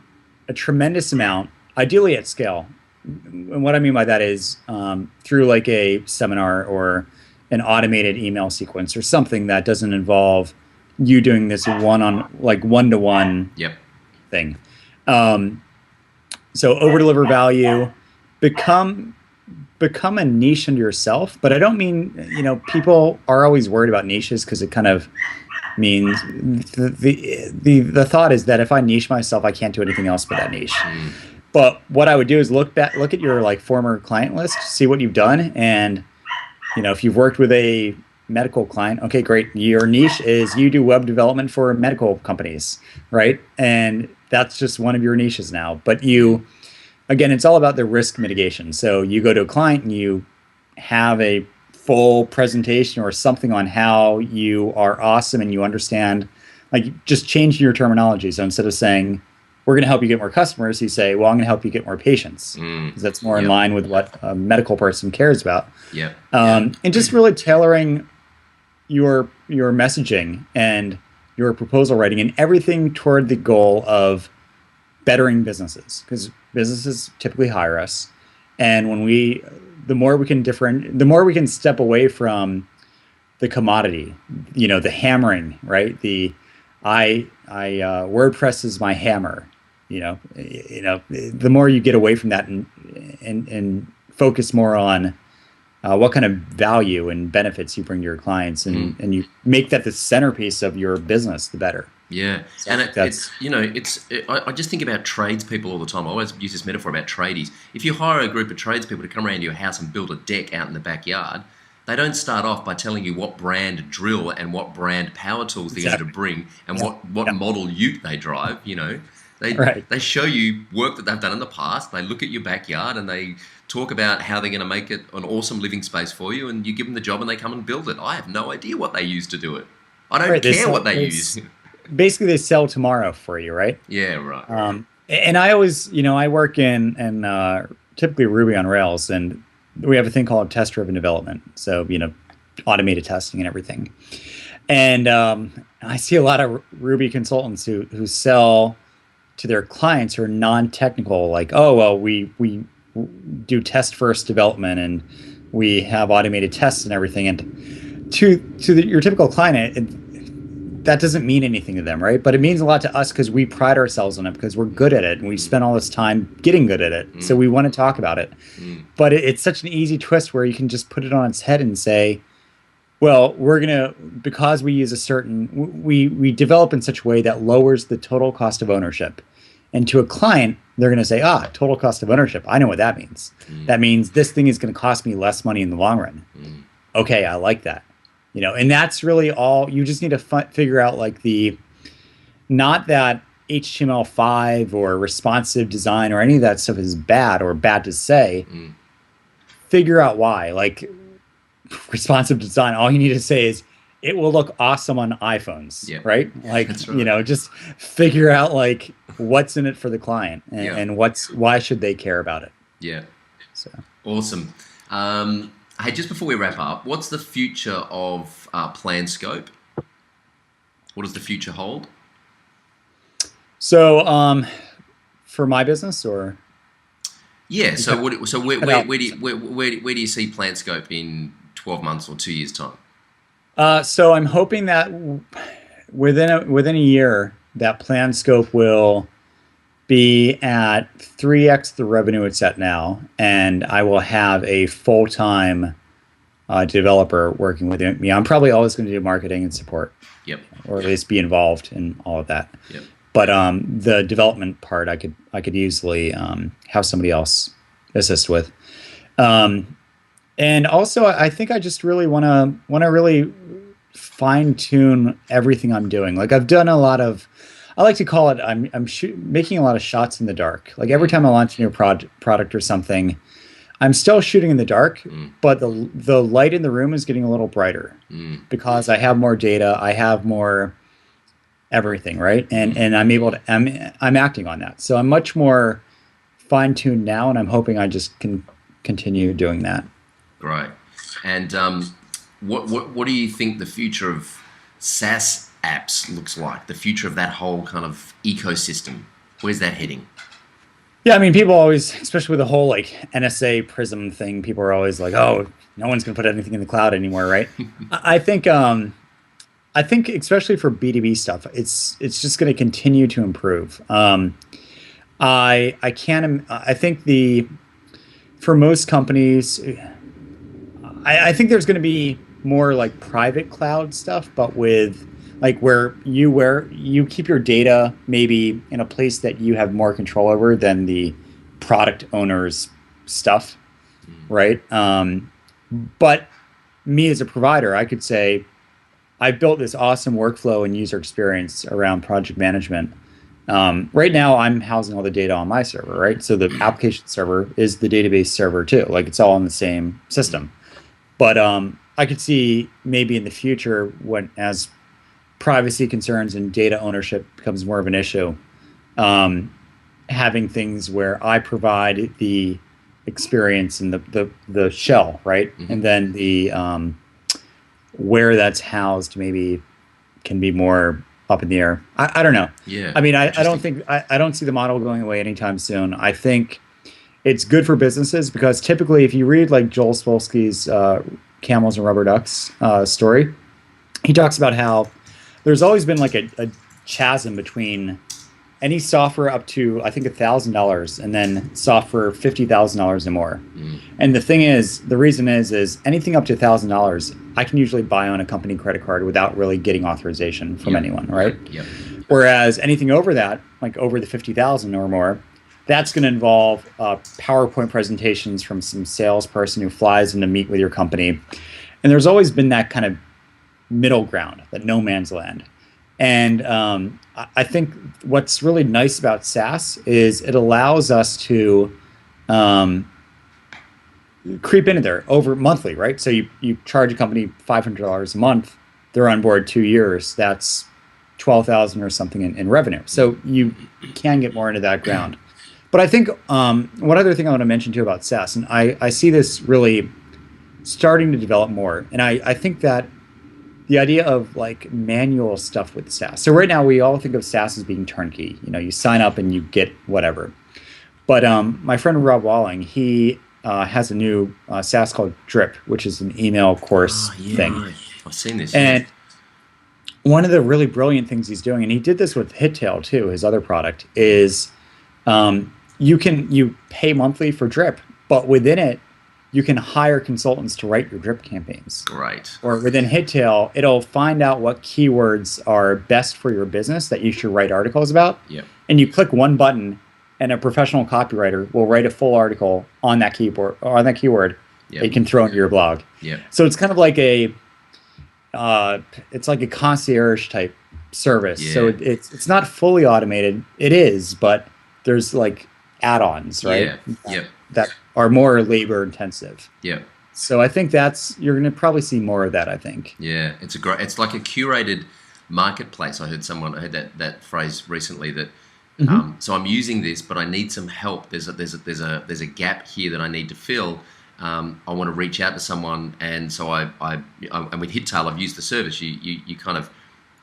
tremendous amount, ideally at scale. And what I mean by that is through like a seminar or an automated email sequence or something that doesn't involve you doing this one-to-one thing. So over deliver value, become a niche unto yourself. But I don't mean, people are always worried about niches because it kind of means the thought is that if I niche myself, I can't do anything else but that niche. But what I would do is look at your like former client list, see what you've done. And, if you've worked with a medical client, okay, great. Your niche is you do web development for medical companies, right? And that's just one of your niches now. But again, it's all about the risk mitigation. So you go to a client and you have a full presentation or something on how you are awesome and you understand, like just change your terminology. So instead of saying, we're going to help you get more customers, you say, well, I'm going to help you get more patients. Because that's more in line with what a medical person cares about. And just really tailoring your messaging and your proposal writing and everything toward the goal of bettering businesses, because businesses typically hire us. And the more we can step away from the commodity, the hammering, right? WordPress is my hammer. The more you get away from that and focus more on what kind of value and benefits you bring to your clients, and you make that the centerpiece of your business, the better. Yeah, so and I just think about tradespeople all the time. I always use this metaphor about tradies. If you hire a group of tradespeople to come around to your house and build a deck out in the backyard, they don't start off by telling you what brand drill and what brand power tools they're going to bring and what model ute they drive. They show you work that they've done in the past. They look at your backyard and they talk about how they're going to make it an awesome living space for you, and you give them the job and they come and build it. I have no idea what they use to do it. I don't care what they use. Basically, they sell tomorrow for you, right? Yeah, right. And I always, I work in typically Ruby on Rails, and we have a thing called test-driven development. So, automated testing and everything. And I see a lot of Ruby consultants who sell to their clients who are non-technical, like, oh, well, we do test-first development and we have automated tests and everything. And to your typical client, that doesn't mean anything to them, right? But it means a lot to us because we pride ourselves on it because we're good at it and we spend all this time getting good at it. So we want to talk about it. But it's such an easy twist where you can just put it on its head and say, well, because we use we develop in such a way that lowers the total cost of ownership. And to a client, they're going to say, total cost of ownership. I know what that means. That means this thing is going to cost me less money in the long run. Okay, I like that. And that's really all. You just need to figure out like not that HTML5 or responsive design or any of that stuff is bad or bad to say. Figure out why. Like responsive design, all you need to say is it will look awesome on iPhones, right? Like, right. Just figure out like what's in it for the client and why should they care about it. Yeah. So awesome. Hey, just before we wrap up, what's the future of Plan Scope? What does the future hold? So, for my business, or where do you see Plan Scope in 12 months or 2 years' time? So I'm hoping that within a year, that Plan Scope will be at 3x the revenue it's at now, and I will have a full-time developer working with me. I'm probably always going to do marketing and support, or at least be involved in all of that. But the development part, I could easily have somebody else assist with. And also, I think I just really want to really fine tune everything I'm doing. Like I've done a lot of. I like to call it, I'm making a lot of shots in the dark. Like every time I launch a new product or something, I'm still shooting in the dark, but the light in the room is getting a little brighter because I have more data, I have more everything, right? And I'm able to I'm acting on that. So I'm much more fine-tuned now, and I'm hoping I just can continue doing that. Right. And what do you think the future of SaaS apps looks like? The future of that whole kind of ecosystem? Where's that heading? Yeah, I mean, people always, especially with the whole like NSA Prism thing, people are always like, "Oh, no one's going to put anything in the cloud anymore," right? I think especially for B2B stuff, it's just going to continue to improve. I think for most companies, I think there's going to be more like private cloud stuff, but with like where you keep your data maybe in a place that you have more control over than the product owner's stuff, right? But me as a provider, I could say I built this awesome workflow and user experience around project management. Right now, I'm housing all the data on my server, right? So the application server is the database server too. Like it's all in the same system. But I could see maybe in the future, as privacy concerns and data ownership becomes more of an issue, having things where I provide the experience and the shell, right? And then the where that's housed maybe can be more up in the air. I don't know. Yeah. I mean, I don't see the model going away anytime soon. I think it's good for businesses because typically if you read like Joel Spolsky's Camels and Rubber Ducks story, he talks about how there's always been like a chasm between any software up to, I think, $1,000 and then software $50,000 or more. And the reason is anything up to $1,000, I can usually buy on a company credit card without really getting authorization from anyone, right? Yep. Whereas anything over that, like over the 50,000 or more, that's going to involve PowerPoint presentations from some salesperson who flies in to meet with your company. And there's always been that kind of middle ground, that no man's land. And I think what's really nice about SaaS is it allows us to creep into there over monthly, right? So you charge a company $500 a month, they're on board 2 years, that's 12,000 or something in revenue. So you can get more into that ground. But I think one other thing I want to mention too about SaaS, and I see this really starting to develop more, and I think that the idea of like manual stuff with SaaS. So right now we all think of SaaS as being turnkey. You know, you sign up and you get whatever. But my friend Rob Walling, he has a new SaaS called Drip, which is an email course thing. Right. I've seen this. And one of the really brilliant things he's doing, and he did this with Hittail too, his other product, is you pay monthly for Drip, but within it, you can hire consultants to write your drip campaigns. Right. Or within Hittail, it'll find out what keywords are best for your business that you should write articles about. Yep. And you click one button, and a professional copywriter will write a full article on that keyword that you can throw into your blog. Yep. So it's kind of like it's like a concierge type service. Yeah. So it's not fully automated. It is, but there's like add-ons, right? Yeah. That are more labor intensive. Yeah. So I think you're going to probably see more of that, I think. Yeah, it's like a curated marketplace. I heard that phrase recently that so I'm using this, but I need some help. There's a gap here that I need to fill. I want to reach out to someone, and so I and with Hittail, I've used the service. You kind of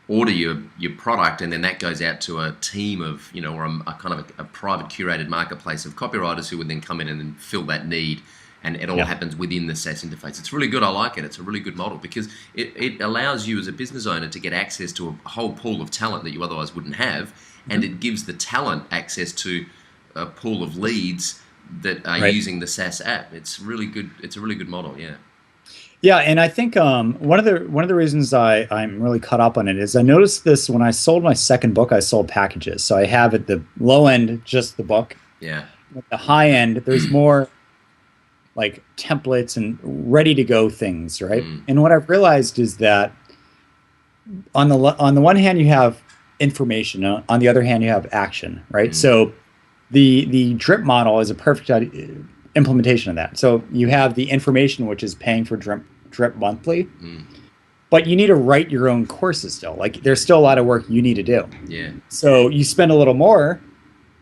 order your product, and then that goes out to a team of, or a kind of a private curated marketplace of copywriters who would then come in and then fill that need, and it all happens within the SaaS interface. It's really good. I like it. It's a really good model because it allows you as a business owner to get access to a whole pool of talent that you otherwise wouldn't have, and it gives the talent access to a pool of leads that are using the SaaS app. It's really good. It's a really good model. Yeah. Yeah, and I think one of the reasons I'm really caught up on it is I noticed this when I sold my second book. I sold packages, so I have at the low end just the book. Yeah. At the high end, there's more like templates and ready to go things, right? And what I've realized is that on the one hand you have information, on the other hand you have action, right? So the drip model is a perfect implementation of that. So you have the information, which is paying for Drip monthly, but you need to write your own courses still. Like there's still a lot of work you need to do. Yeah. So you spend a little more,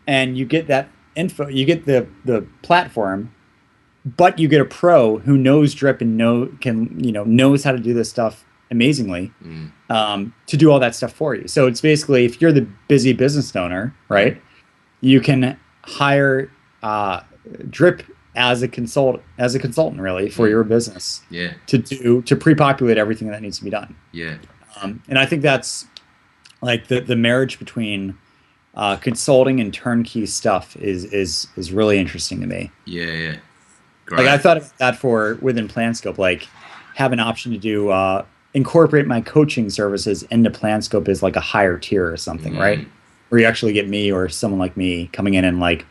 and you get that info. You get the platform, but you get a pro who knows Drip and knows how to do this stuff amazingly, to do all that stuff for you. So it's basically, if you're the busy business owner, right, you can hire Drip as a consultant really for your business. Yeah. To pre-populate everything that needs to be done. Yeah. And I think that's like the marriage between consulting and turnkey stuff is really interesting to me. Yeah. Yeah. Great. Like I thought about that for within PlanScope, like have an option to do incorporate my coaching services into PlanScope as like a higher tier or something, right? Where you actually get me or someone like me coming in and like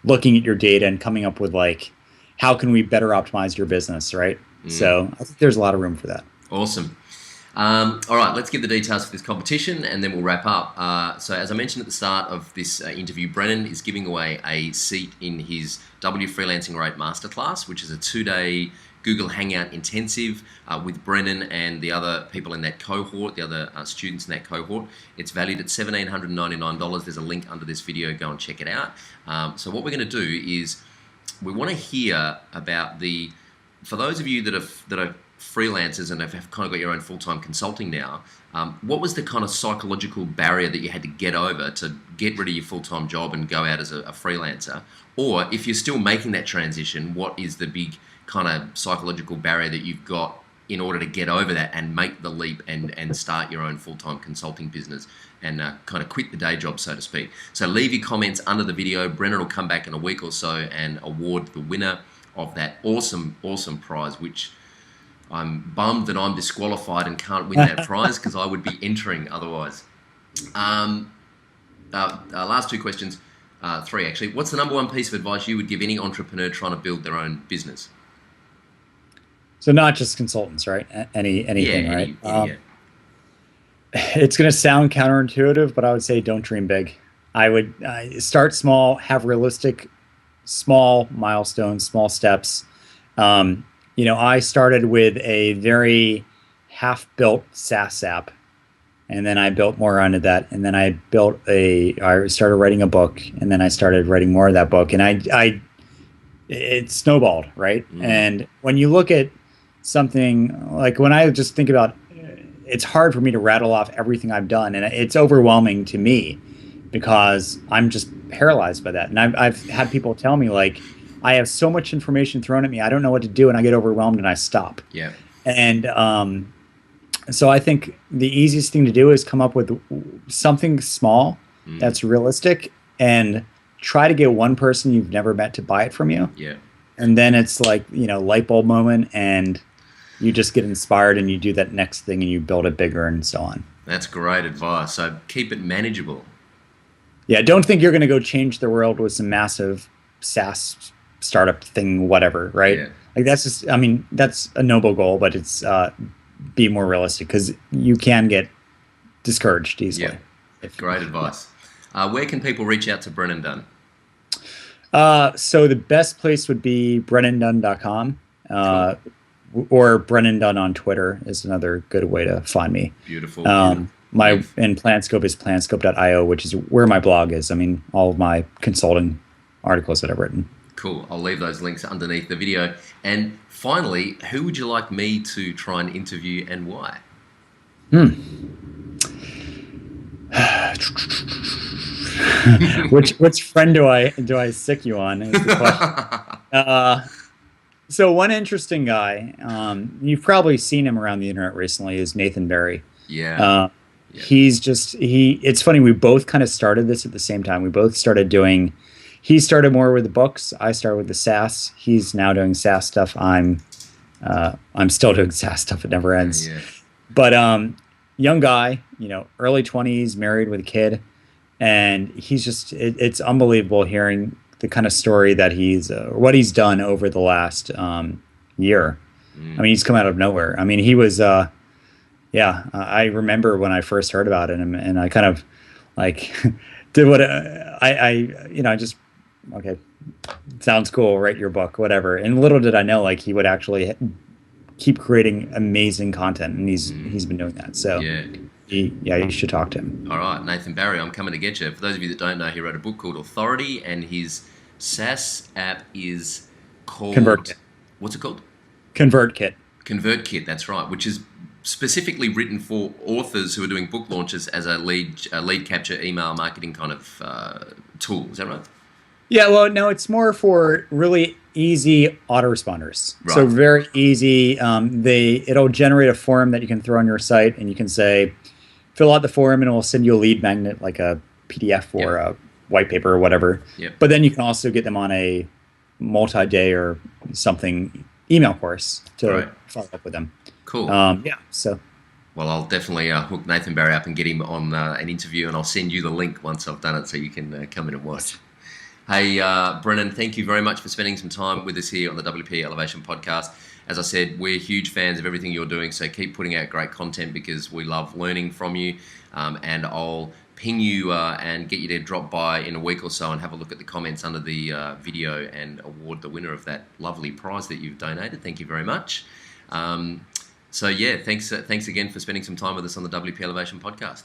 looking at your data and coming up with like, how can we better optimize your business, right? So I think there's a lot of room for that. Awesome. All right, let's give the details for this competition and then we'll wrap up. So as I mentioned at the start of this interview, Brennan is giving away a seat in his Freelancing Rate Masterclass, which is a 2-day Google Hangout intensive with Brennan and the other people in that cohort, the other students in that cohort. It's valued at $1,799. There's a link under this video. Go and check it out. So what we're going to do is we want to hear about for those of you that are freelancers and have kind of got your own full-time consulting now, what was the kind of psychological barrier that you had to get over to get rid of your full-time job and go out as a freelancer? Or if you're still making that transition, what is the big kind of psychological barrier that you've got in order to get over that and make the leap and start your own full-time consulting business and kind of quit the day job, so to speak? So leave your comments under the video. Brennan will come back in a week or so and award the winner of that awesome prize, which I'm bummed that I'm disqualified and can't win that prize because I would be entering otherwise. Last two questions, three actually. What's the number one piece of advice you would give any entrepreneur trying to build their own business? So not just consultants, right? Anything, right? It's going to sound counterintuitive, but I would say don't dream big. I would start small, have realistic, small milestones, small steps. I started with a very half-built SaaS app, and then I built more onto that, and then I started writing a book, and then I started writing more of that book, and it snowballed, right? And when you look at something like, when I just think about, it's hard for me to rattle off everything I've done, and it's overwhelming to me because I'm just paralyzed by that. And I've had people tell me, like, I have so much information thrown at me, I don't know what to do, and I get overwhelmed and I stop. Yeah. And so I think the easiest thing to do is come up with something small that's realistic and try to get one person you've never met to buy it from you. Yeah. And then it's like, light bulb moment, and you just get inspired and you do that next thing and you build it bigger and so on. That's great advice. So keep it manageable. Yeah, don't think you're going to go change the world with some massive SaaS startup thing, whatever, right? Yeah. Like that's a noble goal, but it's be more realistic because you can get discouraged easily. Yeah, great advice. Where can people reach out to Brennan Dunn? So the best place would be brennandunn.com. Cool. Or Brennan Dunn on Twitter is another good way to find me. Beautiful. My PlanScope is planscope.io, which is where my blog is. I mean, all of my consulting articles that I've written. Cool. I'll leave those links underneath the video. And finally, who would you like me to try and interview and why? Which friend do I sick you on is the question. So one interesting guy, you've probably seen him around the internet recently, is Nathan Barry. Yeah. It's funny, we both kind of started this at the same time. We both started he started more with the books. I started with the SaaS. He's now doing SaaS stuff. I'm still doing SaaS stuff. It never ends. Yeah. But young guy, early 20s, married with a kid. And he's just, it's unbelievable hearing the kind of story that what he's done over the last year. I mean, he's come out of nowhere. I mean, he was, I remember when I first heard about it, and I kind of like did what I just okay, sounds cool. Write your book, whatever. And little did I know, like he would actually keep creating amazing content, and he's been doing that. So Yeah. you should talk to him. All right, Nathan Barry, I'm coming to get you. For those of you that don't know, he wrote a book called Authority, and his SaaS app is called... ConvertKit. What's it called? ConvertKit. ConvertKit, that's right, which is specifically written for authors who are doing book launches as a lead capture email marketing kind of tool. Is that right? Yeah, well, no, it's more for really easy autoresponders. Right. So very easy. It'll generate a form that you can throw on your site, and you can say, fill out the form, and it will send you a lead magnet, like a PDF or a white paper or whatever. Yep. But then you can also get them on a multi-day or something email course to follow up with them. Cool. So. Well, I'll definitely hook Nathan Barry up and get him on an interview, and I'll send you the link once I've done it so you can come in and watch. Hey, Brennan, thank you very much for spending some time with us here on the WP Elevation podcast. As I said, we're huge fans of everything you're doing, so keep putting out great content because we love learning from you. And I'll ping you and get you to drop by in a week or so and have a look at the comments under the video and award the winner of that lovely prize that you've donated. Thank you very much. So yeah, thanks again for spending some time with us on the WP Elevation podcast.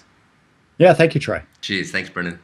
Yeah, thank you, Troy. Cheers. Thanks, Brennan.